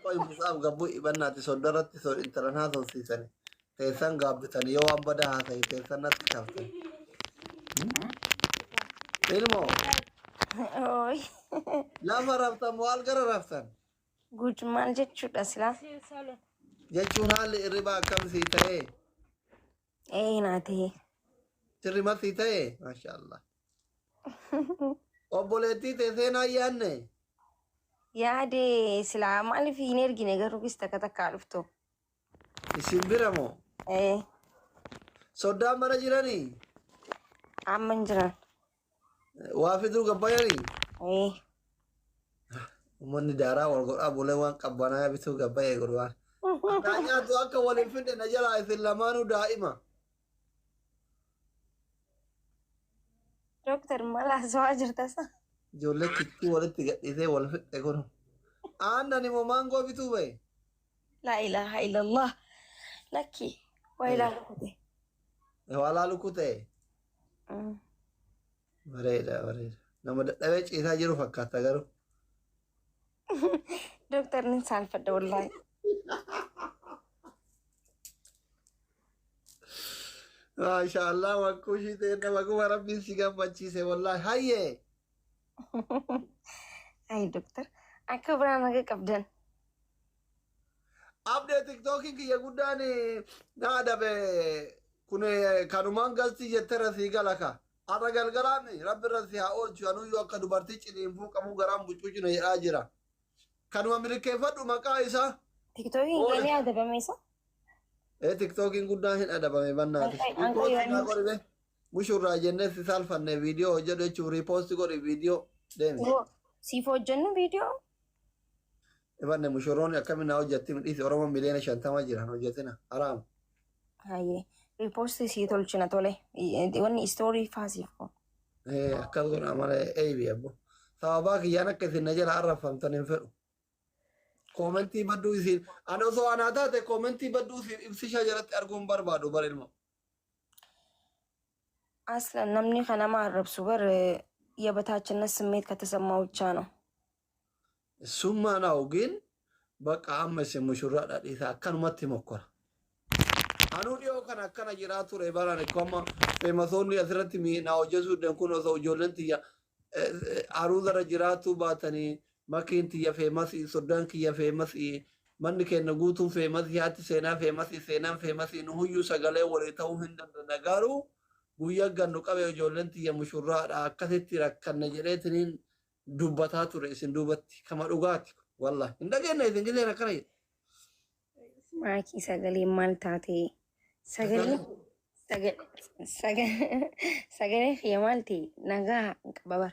Qoy musaaf gabbu ibannati sodarratti so internet sisani. Teessan gaabbitan yoo waan badaa haasa'e teessan natti kaftan. Ilmo Oi. lafa raftan maal gara raftan Gujumaan jechuudha silaa. jechuun haalli irribaa akkam sii ta'e Naati. sirrima sii ta'e maashaallah. Obboleettii teesseen ayyaanne Yaade silaa maaliif hin ergine garuu bis takka takkaa dhuftu. isin bira moo soddaan mana jiranii Amma hin jiran. waa fiduu gabbayanii Eh. uummanni daaraa wal godhaa bulee waan qabbanaa bituu gabbayee godhuwaan. Akka nyaatu akka waliin fidde na jalaa isin lamaanuu daa'ima. Doktor maal haasawaa jirtasa? Ijoollee kichuu walitti gadhiisee wal fidhe kun. Aannan immoo maangoo bituu bahe. Laa ilaaha illallah. Lakki. Waa ilaalu kute. Walaa lukutee. Bareeda bareeda. Nama dadhabee ciisaa jiru fakkaata garuu. Doktor nin saalfadha wallaahi. Maashaallah wakkuushii ta'e nama kuma rabbiin si gammachiise wallaahi hayyee. Ay doktor. Akka biraan naga qabdan. Abdee tiktookiin kiyya guddaan na adabe kun kanumaan galtii jettee rasii galaka. Har'a galgalaan rabbi rasii haa oolchu anuyyuu akka dubartii ciniinfuu qabu garaan buccuucina jedhaa jira. Kanuma milkeeffadhu maqaa isaa. Tiktookiin galii adabame isa? Tiktookiin guddaan hin adabame bannaati. Riipoosti godhi mushurraa jennee si saalfanne viidiyoo hojjedhu jechuun riipoosti godhi viidiyoo deemi. Siif hojjennu viidiyoo? Ibanne mushurroonni akkamiin hojjetti midhiisi Oromoon miliyoona 50 jiran hojjetina haraam. Hayyee. Riipoosti sii tolchina tole. Wanni istoorii faasiif. Akkas godha malee eebi abbo. Sababaa kiyyaan akka isin na jala arrafamtan hin fedhu. Koomentii badduu isin ani osoo anaa taate koomentii badduu isin ibsisha jalatti arguun barbaadu bar ilma. Aslan namni kana ma arrabsu bar የበታችነት ስሜት ከተሰማው ብቻ ነው። እሱማ ነው ግን በቃ አመስ ሙሽራ ዳዲሳ አካኑመት ይሞከራ አኑ ዲዮ ከና ከና ጅራቱ ረባራን ኮማ ፈመሶኒ አስረት ሚ ናው ጀሱ ደንኩኖ ሰው ጆለንት ያ አሩ ዘረ ጅራቱ ባተኒ ማኪንት ያ ፌመስ ሱዳን ኪያ ፌመስ ማን ከነ ጉቱን ፌመስ ያት ሴና ፌመስ ንሁዩ ሰገለ ወሬታው ህንደ ነገሩ guyyaa gannu qabee ijoolleen tiyya mushurraadha akkasitti rakkanna jedheetiniin dubbataa ture isin duubatti kama dhugaati wallahi hin dhageenna isin giseen akkana jedhe. Maakii sagalee maal taate sagalee kiyya maal ta'e nagaa qaba bar.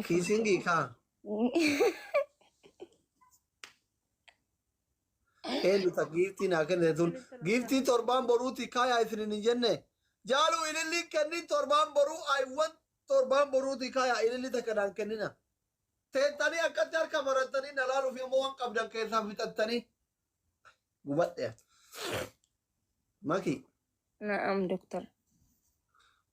Kiisingii kaa. Eenyuta giiftii naa kennite sun giiftii torbaan boruuti kaayaa isin hin jenne. Jaalu ililli kenni torbaan boruu aywan torbaan boruuti kaya ililli takadaan kennina. Teettanii akkatti harka barattanii nalaaluuf yommuu waan qabdan keessaa fixattanii gubadhe. Maki. Naam doktor.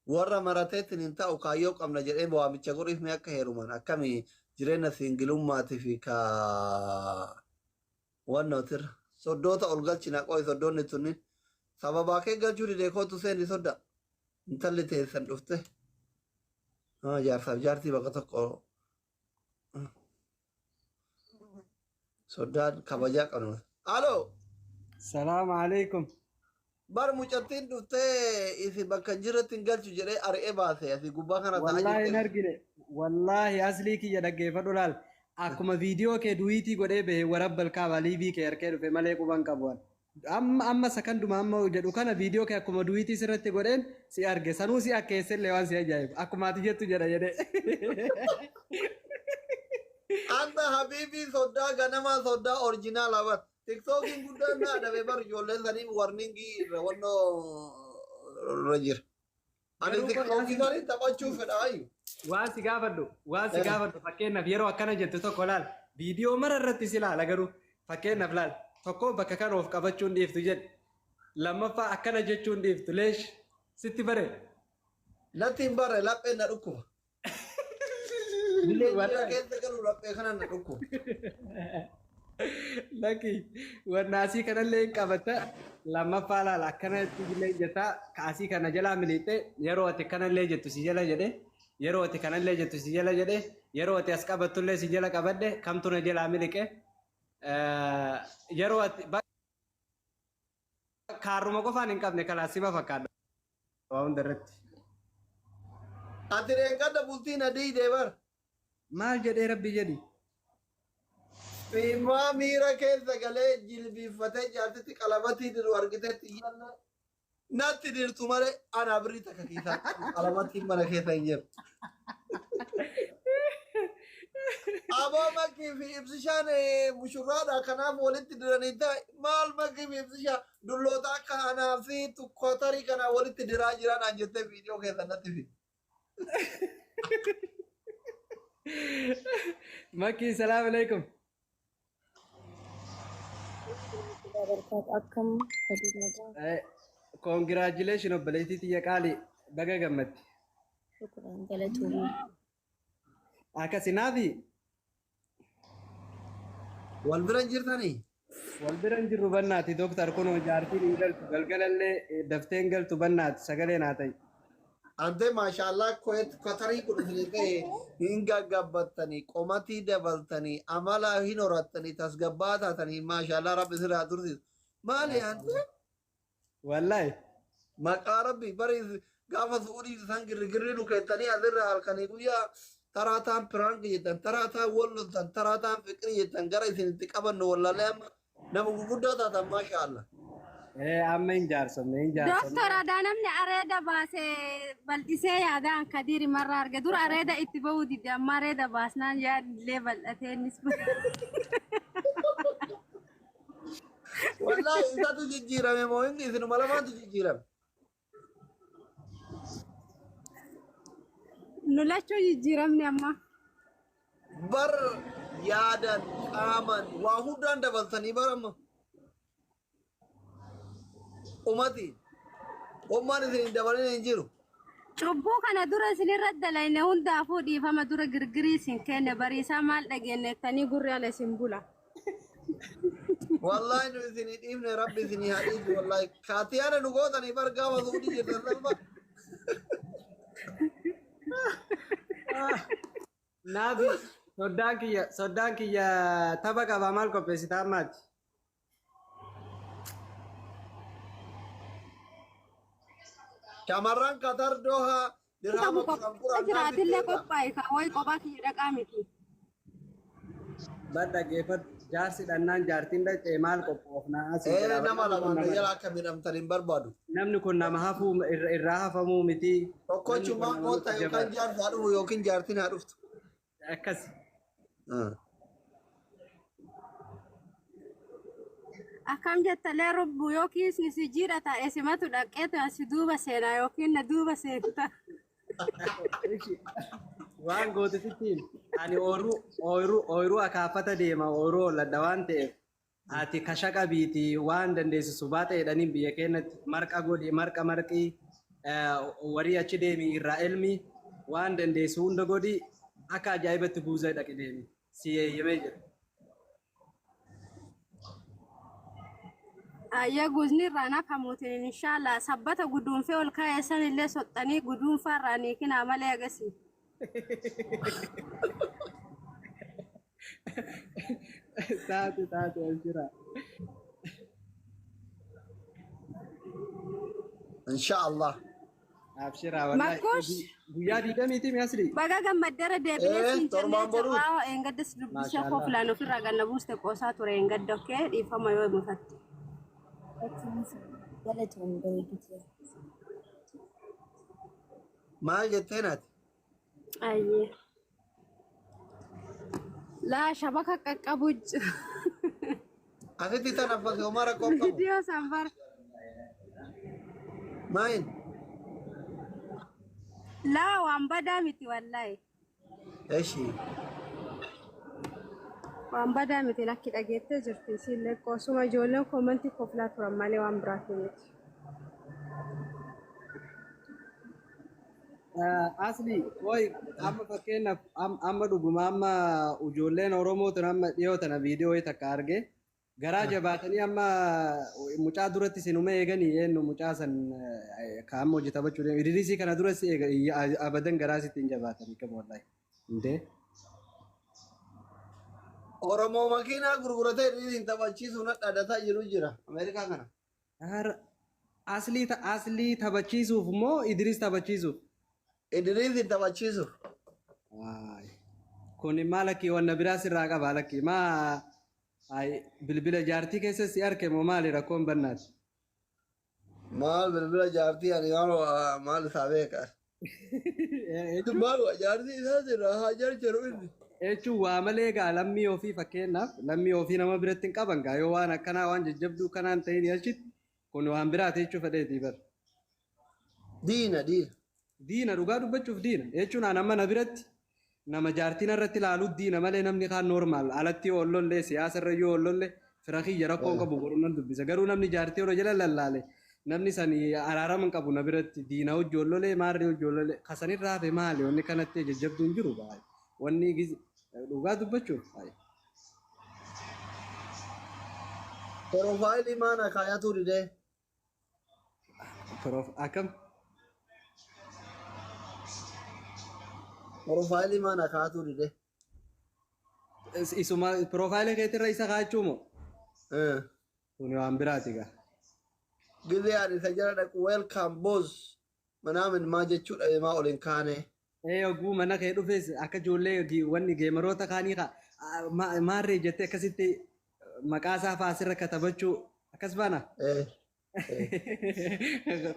Warra marateetiin hin ta'u kaayyoo qabna jedhee waamicha godhiif mee akka heeruman akkami jireenya singilummaatiif ka wannootirra soddoota ol galchina qo'i soddoonni tunniin. Sababa kee galchuu didee kootu seeni sodda intalli teessan dhufte jaarsaaf jaartii bakka tokko soddaan kabajaa qabnu. Aloo. Salaamu alaikum. Bar mucattiin dhuftee isin bakka jirratti hin galchu jedhee ari'ee baase asii gubbaa kana ta'aa jirti. Wallaahi hin argine. Wallaahi aslii kiyya dhaggeeffadhu laal. Akkuma viidiyoo kee duwiitii godhee bahee warabbal kaabaa liivii kee harkee dhufe malee quban qabuun. Amma sakanduma amma jedhu kana viidiyoo kee akkuma duwiitii sirratti godheen si arge sanuu si akkeessellee waan si ajaa'ibu akkuma ati jettu jedha jedhee. Anta habiibii soddaa ganamaa soddaa orjinaal abat tiktookiin guddaan naa dhabe bar ijoolleen sanii warningii irra wannoo irra jira. Ani tiktookii sanii taphachuu fedha ayyu. Waan si gaafadhu fakkeenyaaf yeroo akkana jettu tokko laal viidiyoo mara irratti si laala garuu fakkeenyaaf laal. Tokko bakka kan of qabachuun dhiiftu jedhe lammaffaa akkana jechuun dhiiftu leesh sitti bare. Natti hin bare laphee na dhukkuba. Bilee keessa galu laphee kana na dhukkuba. Laki wannaasii kanallee hin qabata lammaffaa laala akkana itti illee jetta kaasii kana jalaa miliixee yeroo ati kanallee jettu si jala jedhe yeroo ati kanallee jettu si jala jedhe yeroo ati as qabattullee si jala qabadhe kamtu na jalaa miliqe yeroo ati kaaruma qofaan hin qabne kalaasima fakkaadha waa hundarratti. Ati reengada bultiin adii deebar. Maal jedhee rabbi jedhi. Fiimaa miira keessa galee jilbiiffatee jaartitti qalamatii diru argitetti yanna natti dirtu malee ana birii takka keessaa qalamatiin mana keessa hin jiru. Aboo makkii fi ibsishaan mushurraadha kanaaf walitti diranii ta'e maal makkii fi ibsishaan dulloota akka anaa fi tukkootarii kanaa walitti diraa jiran an jettee viidiyoo keessa natti fi. Makki salaam alaikum. Congratulations obboleettii tiyya qaalii baga gammatti. Akkasinaafi Wal bira jirtanii? wal bira hin jirru bannaati doktar kunoo jaartiin hin galtu galgalallee daftee hin galtu bannaati sagalee naa ta'i. Ante maashaallah kotarii kudhanii ta'e hin gaggabbattanii qomatii dabaltanii amala hin horattanii tasgabbaa taatanii maashaallah rabbi sirraa tursiisu. Maali ante? Wallahi. Maqaa rabbi bari gaafa suudii isaan girgirri lukeettanii asirra halkanii guyyaa taraataan piraank jettan taraataan walloltan taraataan fiqrii jettan gara isinitti qabannu wallaalee amma nama gurguddaa taatan maashaallah. Amma hin jaarsomne hin jaarsomne. Doktor Adaanamni areeda baasee bal'isee yaadaan Kadiir marraa arge dur areeda itti bahuu didde amma areeda baasnaan yaadillee bal'atee innis Wallahi isatu jijjiirame moo inni isinuma lamaantu jijjiirame. nu lachuu jijjiiramne amma. Bar yaadan qaaman waa hundaan dabaltanii barama. Umati ummaan isin dabalin hin jiru. Cubbuu kana dura isinirra dalayne hundaafuu dhiifama dura girgirii isin kenne bariisaa maal dhageennettanii gurri ala isin bula. Wallahi nu isin dhiifne rabbi isin haadhiisu wallahi kaatiyaana nu gootanii bar gaafa suudii jirtan salma. Naafi soddaan kiyya tapha qabaa maal qopheessitaa ammaati? Shamarran Qatar Doha dirhama Jiraatillee qophaa'e kan wayi kophaa kiyya dhaqaa miti. Badda geeffatu jaarsi dhannaan jaartiin dhaqee maal qophoofnaa asii nama lamaan jala akka midhamtan hin barbaadu. namni kun nama hafuu irraa hafamuu miti. Tokkochummaa moota yookaan jaarsa haa dhufu yookiin jaartiin haa dhuftu. Akkas. Akkam jettalee rubbu yookiin si jira ta'e simatu dhaqeetu asi duuba seenaa yookiin na duuba seenta. Waan gootittiin ani ooyiruu akaafata deema ooyiruu ladda waan ta'eef ati kashaqa biiti waan dandeessisu baata jedhaniin biyya keenyatti marqa godhi marqii warii achi deemi irraa elmi waan dandeessu hunda godhi akka ajaa'ibatti buuzaa dhaqi deemi si eeyyamee jira. Ayya guzni irraan hafamuutiin inshallah sabbata guduunfee ol kaa'essan illee soxxanii guduunfaa irraanii kinaa malee agarsiisa. Taate jira. Inshallah. Abshira wallahi. Makosh. Guyyaa diidamiiti mi'asri. Baga gammaddara deebi'ee siin torban jennee boruu. jirraa eengaddas dubbisee koo filaan ofirraa ganna buuste qoosaa ture eengadda okkee dhiifama yoo mufatte. Maal jettee naati? Ayyee. Laa shabaka qaqqabu Asitti tanaffase Omara qophaa'u. Vidiyoo sanbar. Maayin? Laa waan badaa miti wallahi. Eshi. Waan badaa miti lakki dhageettee jirti isiillee qoosuma ijoolleen koomantii koflaa turan malee waan biraati miti. Asli woy amma fakkeenyaaf amma dhuguma amma ijoolleen Oromootiin amma dhiyoo tana viidiyoo takka arge garaa jabaatanii amma mucaa duratti sinuma eeganii eenyu mucaa san kaa'amma hojii taphachuu deemu Idrisii kana duras abadan garaa sitti hin jabaatanii qabu wallahi indee Oromoo makiinaa gurguratee Idrisiin taphachiisuu na dhadhataa jiru jira Ameerikaa kana. Aslii taphachiisuuf moo Idris taphachiisuuf? Idrisiin taphachiisuuf. Kun maal akkii wanna biraas irraa qaba lakkii maa bilbila jaartii keessa si arge moo maali rakkoon bannaati? Maal bilbila jaartii ani maal isaa beekaa? Maal jaartii isaa jira haa jarjaru inni. Jechuun waa malee egaa lammii ofii fakkeenyaaf lammii ofii nama biratti hin qaban gaa yoo waan akkanaa waan jajjabduu kanaan ta'in achitti kun waan biraati jechuu fedheetii bar. Diina. Diina dhugaa dubbachuuf diina jechuun aan amma na biratti nama jaartiin irratti ilaalu diina malee namni kaan normaal alatti yoo ollollee siyaasarra yoo ollollee fira kiyya rakkoon qabu godhunan dubbisa garuu namni jaartii yeroo jala lallaale namni sani araarama hin qabu na biratti diina hojii ollolee maarree hojii ollolee kasanirraa hafe maali wanni kanatti jajjabduun jiru baay'ee wanni dhugaa dubbachuuf baay'ee. Profaayilii maana kaayatuu didee? Akkam? Profaayilii maana kaayatuu didee? Isuma profaayilii keetirra isa kaachuu moo? Kun waan biraati gaa. Gizee ani isa jala dhaqu welcome boss manaamin maa jechuudha maa ol hin kaane. Oguu mana kee dhufes akka ijoollee wanni geemaroota kaanii maarree jettee akkasitti maqaa isaa faasirra katabachuu akkas baana.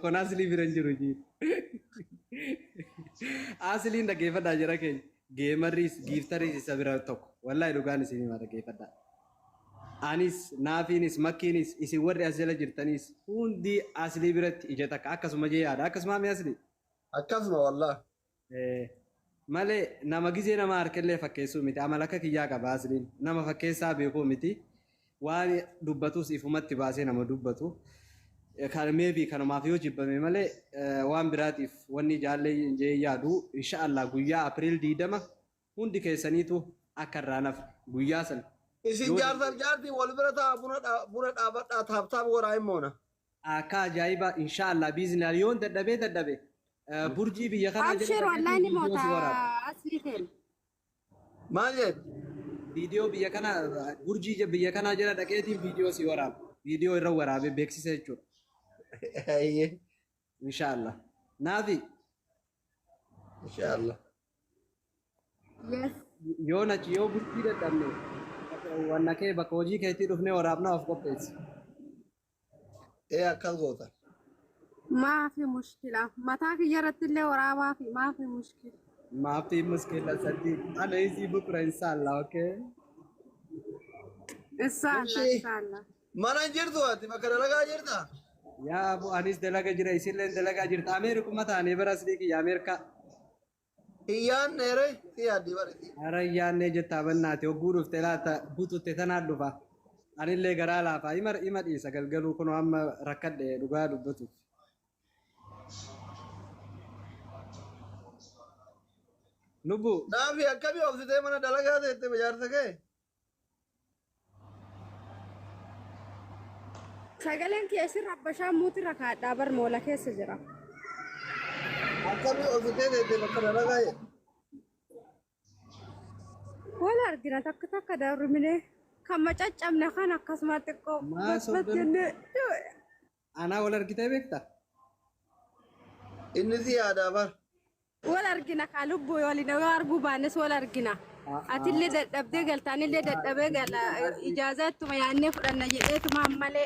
Kun aslii bira hin jiru jii. Asliin dhaggeeffadhaa jira keenya. Geemarriis giiftariis isa bira tokko. Wallaahi dhugaan isinii maa dhaggeeffadhaa. Anis naafiinis makkiinis isin warri as jala jirtaniis hundi aslii biratti ija takka akkasuma jee yaada. Akkasuma mi aslii? Akkasuma wallaahi. Malee nama gizee nama harkallee fakkeessuu miti amala akka kiyyaa qaba asliin nama fakkeessaa beekuu miti waan dubbatus ifumatti baasee nama dubbatu kanamee fi kanumaaf yoo jibbame malee waan biraatiif wanni jaallee jee yaadu inshaallah guyyaa April 20 hundi keessaniitu akka irraa naf guyyaa san. Isin jaartii wal bira taa buna dhaabadhaa taaptaap goraa himoona. Akka ajaa'iba inshaallah biizinaan yoon dadhabee. Burjii biyya kana Abshir wallahi ni moota asli ta'e. Maal jedhu? Viidiyoo biyya kana burjii biyya kana jala dhaqeetiin viidiyoo si waraaba. Viidiyoo irra waraabee beeksisa jechuudha. Inshaallah. Naafi. Inshaallah. Yes. Yoo burjii dadhabne wanna kee bakka hojii keetii dhufnee waraabnaa of qopheessi. Akkas goota. ما في مشكلة متاك يرت اللي وراه ما في مشكلة ما في مشكلة صديق أنا يجي بكرة إن شاء الله أوكي إن شاء الله ما نجرتو أنت ما كنا لقى جرتا يا أبو أنيس دلقة جرا يصير لين دلقة جرتا أمريكا متى أنا برا صديقي يا أمريكا إيان نيري تيا ديوارتي أرا إيان نيجت تابنا تيو غورف تلاتا بوتو تثنا دوفا أنا اللي قرالا فا إمر إيسا قلقلو كنو أما ركض دوغا دوبتو Nubu. Naafi akkamii obsitee mana dalagaa teessee bajaarsa kee? Sagaleen keessi rabbashaa muuti rakaadhaa bar moola keessa jira. Akkamii obsitee teessee bakka dalagaa jee? Wal argina takka darrimine kan macaccabne kan akkasuma xiqqoo. Maa soddon. Anaa wal argitee beektaa? Inni si yaadaa bar. wal argina ka lubbu wali na argu baanes wal argina atille dadhabde galtani le dadhabe gala ijaazatu ma yaanne fudhanna jedheetu maammalee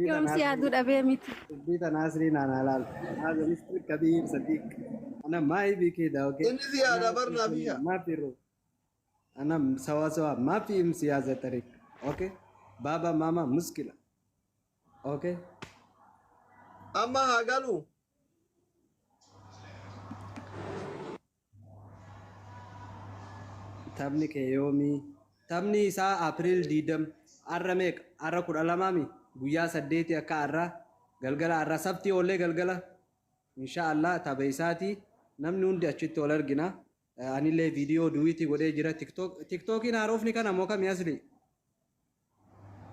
yoom si yaadu dhabee miti bita nasrina na lal hada mistri kabir sadiq ana mai bi kida okay inni ziyaada barna biya ma firu ana sawa sawa ma fi imsiyaza tarik okay baba mama muskila okay amma hagalu tabni ke yomi tabni isa april didam arra mek arra kudalamami guyya saddeti akka arra galgala arra sabti olle galgala inshallah tabeisati namni hundi achitti ol argina anillee video duwiti godhee jira tiktokin haarofni kana moo kam yasli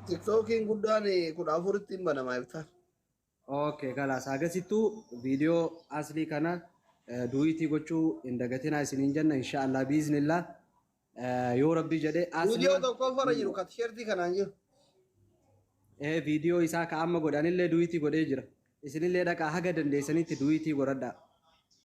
TikTokiin guddaan kudha afurittiin banama iftaan. Okay, kalas agasitu video asli kana duiti gochuu indagatina isinin janna inshallah biiznillah yoo rabbi jedhe asli Video tokko fara jiru ka t-shirtii kanaan jiru. video isaa ka amma godhanillee duiti godhee jira isinillee dhaqa haga dandeessanitti duiti godhadha